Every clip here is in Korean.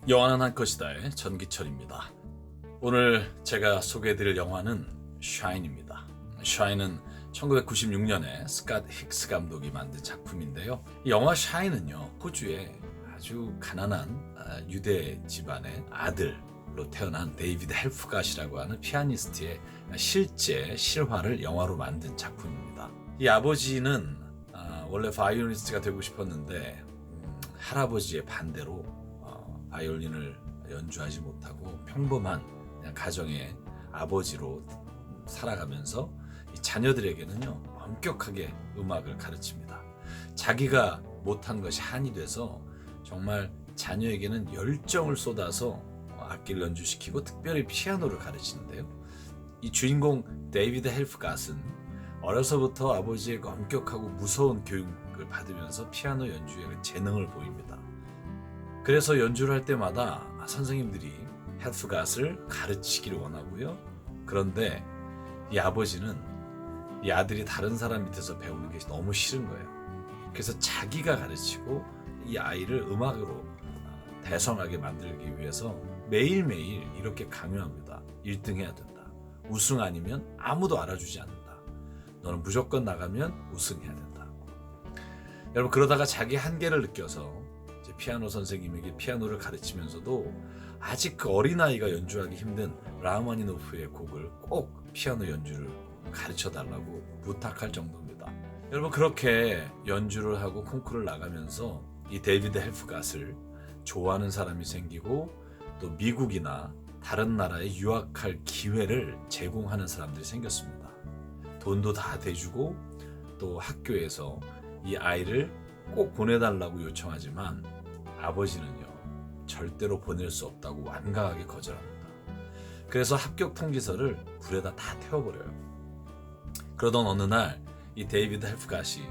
영화는 한 컷이다의 전기철입니다. 오늘 제가 소개해드릴 영화는 샤인입니다. 샤인은 1996년에 스캇 힉스 감독이 만든 작품인데요. 이 영화 샤인은요, 호주의 아주 가난한 유대 집안의 아들로 태어난 데이비드 헬프갓이라고 하는 피아니스트의 실제 실화를 영화로 만든 작품입니다. 이 아버지는 원래 바이올리니스트가 되고 싶었는데 할아버지의 반대로 바이올린을 연주하지 못하고 평범한 그냥 가정의 아버지로 살아가면서 이 자녀들에게는요, 엄격하게 음악을 가르칩니다. 자기가 못한 것이 한이 돼서 정말 자녀에게는 열정을 쏟아서 악기를 연주시키고 특별히 피아노를 가르치는데요. 이 주인공 데이비드 헬프갓은 어려서부터 아버지의 엄격하고 무서운 교육을 받으면서 피아노 연주에 재능을 보입니다. 그래서 연주를 할 때마다 선생님들이 헬프갓을 가르치기를 원하고요. 그런데 이 아버지는 이 아들이 다른 사람 밑에서 배우는 게 너무 싫은 거예요. 그래서 자기가 가르치고 이 아이를 음악으로 대성하게 만들기 위해서 매일매일 이렇게 강요합니다. 1등 해야 된다. 우승 아니면 아무도 알아주지 않는다. 너는 무조건 나가면 우승해야 된다. 여러분, 그러다가 자기 한계를 느껴서 피아노 선생님에게 피아노를 가르치면서도 아직 그 어린아이가 연주하기 힘든 라흐마니노프의 곡을 꼭 피아노 연주를 가르쳐달라고 부탁할 정도입니다. 여러분, 그렇게 연주를 하고 콩쿠르를 나가면서 이 데이비드 헬프갓을 좋아하는 사람이 생기고 또 미국이나 다른 나라에 유학할 기회를 제공하는 사람들이 생겼습니다. 돈도 다 대주고 또 학교에서 이 아이를 꼭 보내달라고 요청하지만 아버지는요, 절대로 보낼 수 없다고 완강하게 거절합니다. 그래서 합격 통지서를 불에다 다 태워버려요. 그러던 어느 날 이 데이비드 헬프갓이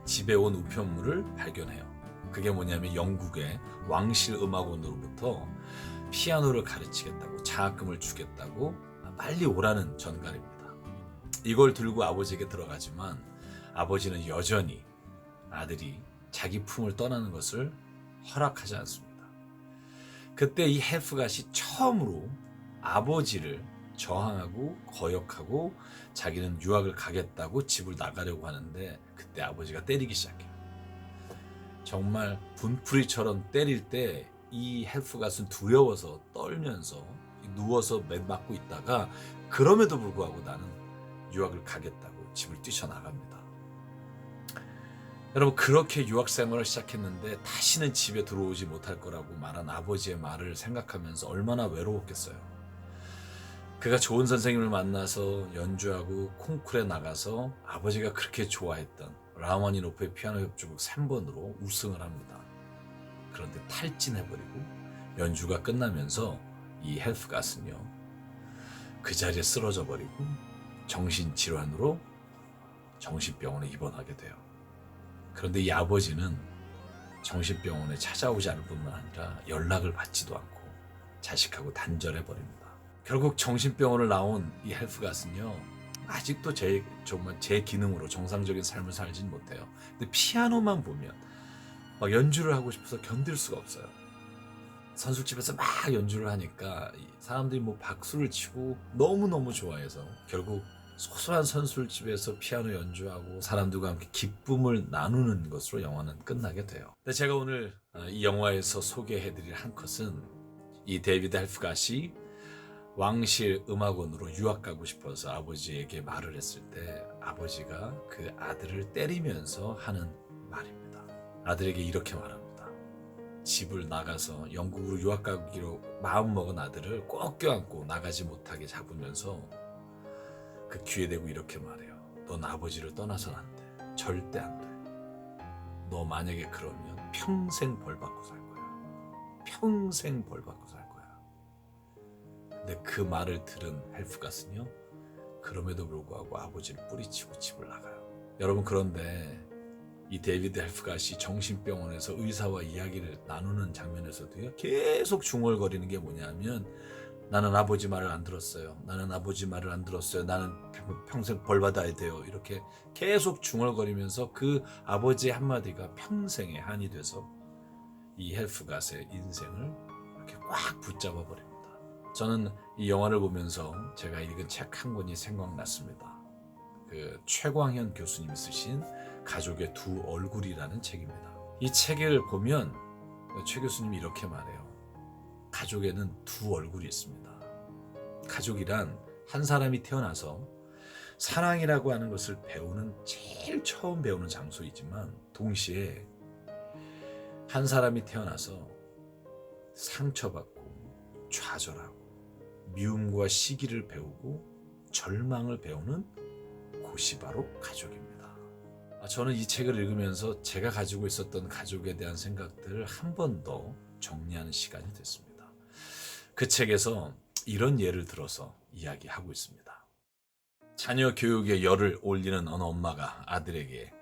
집에 온 우편물을 발견해요. 그게 뭐냐면 영국의 왕실 음악원으로부터 피아노를 가르치겠다고, 장학금을 주겠다고 빨리 오라는 전갈입니다. 이걸 들고 아버지에게 들어가지만 아버지는 여전히 아들이 자기 품을 떠나는 것을 허락하지 않습니다. 그때 이 헬프갓이 처음으로 아버지를 저항하고 거역하고 자기는 유학을 가겠다고 집을 나가려고 하는데 그때 아버지가 때리기 시작해요. 정말 분풀이처럼 때릴 때 이 헬프갓은 두려워서 떨면서 누워서 맞고 있다가 그럼에도 불구하고 나는 유학을 가겠다고 집을 뛰쳐나갑니다. 여러분, 그렇게 유학 생활을 시작했는데 다시는 집에 들어오지 못할 거라고 말한 아버지의 말을 생각하면서 얼마나 외로웠겠어요. 그가 좋은 선생님을 만나서 연주하고 콩쿠르에 나가서 아버지가 그렇게 좋아했던 라흐마니노프의 피아노 협주곡 3번으로 우승을 합니다. 그런데 탈진해버리고 연주가 끝나면서 이 헬프갓은요, 그 자리에 쓰러져 버리고 정신질환으로 정신병원에 입원하게 돼요. 그런데 이 아버지는 정신병원에 찾아오지 않을 뿐만 아니라 연락을 받지도 않고 자식하고 단절해버립니다. 결국 정신병원을 나온 이 헬프갓은요, 아직도 정말 제 기능으로 정상적인 삶을 살진 못해요. 근데 피아노만 보면 막 연주를 하고 싶어서 견딜 수가 없어요. 선술집에서 막 연주를 하니까 사람들이 뭐 박수를 치고 너무너무 좋아해서 결국 소소한 선술집에서 피아노 연주하고 사람들과 함께 기쁨을 나누는 것으로 영화는 끝나게 돼요. 근데 제가 오늘 이 영화에서 소개해드릴 한 컷은 이 데이비드 헬프갓이 왕실 음악원으로 유학 가고 싶어서 아버지에게 말을 했을 때 아버지가 그 아들을 때리면서 하는 말입니다. 아들에게 이렇게 말합니다. 집을 나가서 영국으로 유학 가기로 마음먹은 아들을 꼭 껴안고 나가지 못하게 잡으면서 그 귀에 대고 이렇게 말해요. 넌 아버지를 떠나선 안 돼. 절대 안 돼. 너 만약에 그러면 평생 벌 받고 살 거야. 평생 벌 받고 살 거야. 근데 그 말을 들은 헬프갓은요, 그럼에도 불구하고 아버지를 뿌리치고 집을 나가요. 여러분, 그런데 이 데이비드 헬프갓이 정신병원에서 의사와 이야기를 나누는 장면에서도요, 계속 중얼거리는 게 뭐냐면 나는 아버지 말을 안 들었어요. 나는 아버지 말을 안 들었어요. 나는 평생 벌 받아야 돼요. 이렇게 계속 중얼거리면서 그 아버지의 한마디가 평생의 한이 돼서 이 헬프갓의 인생을 이렇게 꽉 붙잡아 버립니다. 저는 이 영화를 보면서 제가 읽은 책 한 권이 생각났습니다. 그 최광현 교수님이 쓰신 가족의 두 얼굴이라는 책입니다. 이 책을 보면 최 교수님이 이렇게 말해요. 가족에는 두 얼굴이 있습니다. 가족이란 한 사람이 태어나서 사랑이라고 하는 것을 배우는 제일 처음 배우는 장소이지만 동시에 한 사람이 태어나서 상처받고 좌절하고 미움과 시기를 배우고 절망을 배우는 곳이 바로 가족입니다. 저는 이 책을 읽으면서 제가 가지고 있었던 가족에 대한 생각들을 한 번 더 정리하는 시간이 됐습니다. 그 책에서 이런 예를 들어서 이야기하고 있습니다. 자녀 교육에 열을 올리는 어느 엄마가 아들에게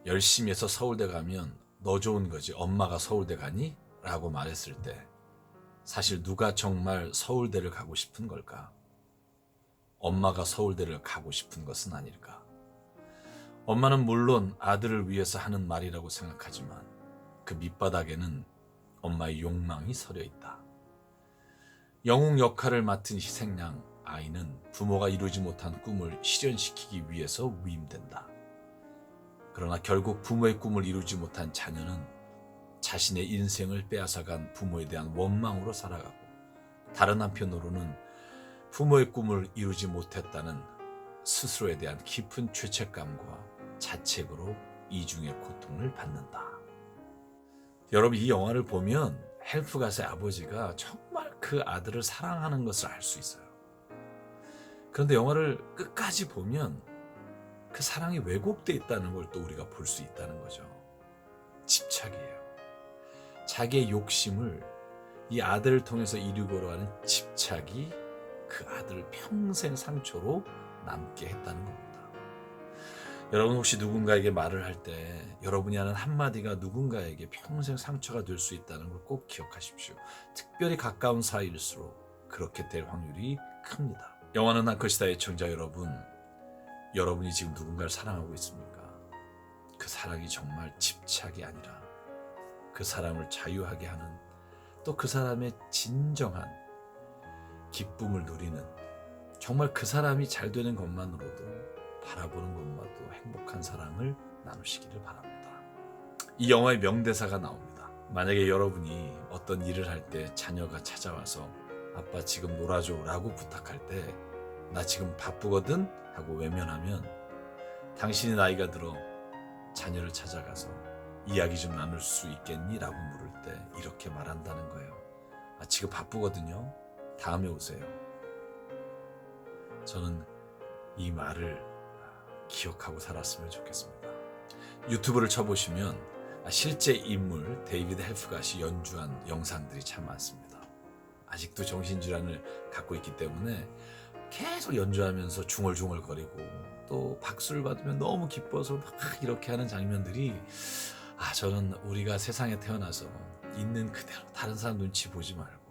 열심히 해서 서울대 가면 너 좋은 거지 엄마가 서울대 가니? 라고 말했을 때 사실 누가 정말 서울대를 가고 싶은 걸까? 엄마가 서울대를 가고 싶은 것은 아닐까? 엄마는 물론 아들을 위해서 하는 말이라고 생각하지만 그 밑바닥에는 엄마의 욕망이 서려 있다. 영웅 역할을 맡은 희생양 아이는 부모가 이루지 못한 꿈을 실현시키기 위해서 위임된다. 그러나 결국 부모의 꿈을 이루지 못한 자녀는 자신의 인생을 빼앗아간 부모에 대한 원망으로 살아가고 다른 한편으로는 부모의 꿈을 이루지 못했다는 스스로에 대한 깊은 죄책감과 자책으로 이중의 고통을 받는다. 여러분 이 영화를 보면 헬프갓의 아버지가 정말 그 아들을 사랑하는 것을 알 수 있어요. 그런데 영화를 끝까지 보면 그 사랑이 왜곡되어 있다는 걸 또 우리가 볼 수 있다는 거죠. 집착이에요. 자기의 욕심을 이 아들을 통해서 이루고자 하는 집착이 그 아들을 평생 상처로 남게 했다는 겁니다. 여러분 혹시 누군가에게 말을 할 때 여러분이 하는 한마디가 누군가에게 평생 상처가 될 수 있다는 걸 꼭 기억하십시오. 특별히 가까운 사이일수록 그렇게 될 확률이 큽니다. 영화는 난 것이다의 애청자 여러분, 여러분이 지금 누군가를 사랑하고 있습니까? 그 사랑이 정말 집착이 아니라 그 사람을 자유하게 하는 또 그 사람의 진정한 기쁨을 누리는 정말 그 사람이 잘 되는 것만으로도 바라보는 것만도 행복한 사랑을 나누시기를 바랍니다. 이 영화의 명대사가 나옵니다. 만약에 여러분이 어떤 일을 할 때 자녀가 찾아와서 아빠 지금 놀아줘 라고 부탁할 때 나 지금 바쁘거든 하고 외면하면 당신이 나이가 들어 자녀를 찾아가서 이야기 좀 나눌 수 있겠니? 라고 물을 때 이렇게 말한다는 거예요. 지금 바쁘거든요. 다음에 오세요. 저는 이 말을 기억하고 살았으면 좋겠습니다. 유튜브를 쳐보시면 실제 인물 데이비드 헬프갓이 연주한 영상들이 참 많습니다. 아직도 정신질환을 갖고 있기 때문에 계속 연주하면서 중얼중얼거리고 또 박수를 받으면 너무 기뻐서 막 이렇게 하는 장면들이 저는 우리가 세상에 태어나서 있는 그대로 다른 사람 눈치 보지 말고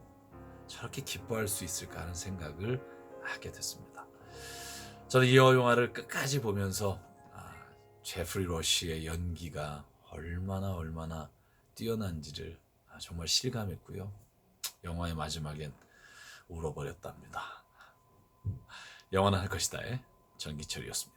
저렇게 기뻐할 수 있을까 하는 생각을 하게 됐습니다. 저는 이 영화를 끝까지 보면서 제프리 러시의 연기가 얼마나 뛰어난지를 정말 실감했고요. 영화의 마지막엔 울어버렸답니다. 영화는 할 것이다의 전기철이었습니다.